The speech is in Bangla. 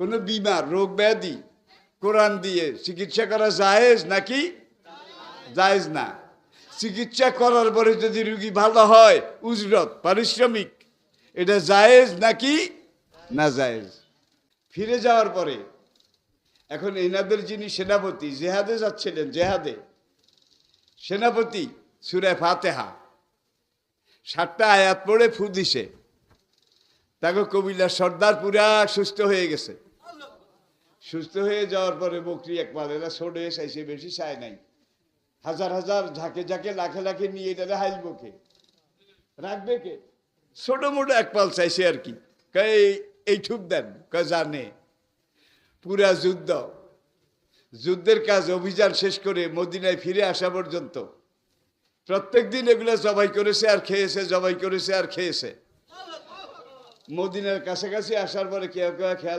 কোনো বিমার রোগ ব্যাধি কোরআন দিয়ে চিকিৎসা করা জায়েজ নাকি জায়েজ না? চিকিৎসা করার পরে যদি রুগী ভালো হয় উজরত পারিশ্রমিক, এটা জায়েজ নাকি না জায়েজ? ফিরে যাওয়ার পরে এখন এনাদের যিনি সেনাপতি জেহাদে যাচ্ছিলেন, জেহাদে সেনাপতি সূরা ফাতিহা 7টা আয়াত পড়ে ফু দিছে, তাকে কবিলার সর্দার পুরা সুস্থ হয়ে গেছে। সুস্থ হয়ে যাওয়ার পরে বকরি একবার এরা ছোড়ে চাইছে, বেশি চায় নাই, হাজার হাজার ঝাঁকে ঝাঁকে লাখে লাখে নিয়ে এটা হাইলব কে, রাখবে কে? ছোট মোটো এক পাল চাইছে আর কি, এই ঠুক দেন জানে। পুরা যুদ্ধের কাজ অভিযান শেষ করে মদিনায় ফিরে আসা পর্যন্ত প্রত্যেক দিন এগুলো জবাই করেছে আর খেয়েছে, জবাই করেছে আর খেয়েছে। মদিনার কাছাকাছি আসার পরে কেউ কেউ খেয়াল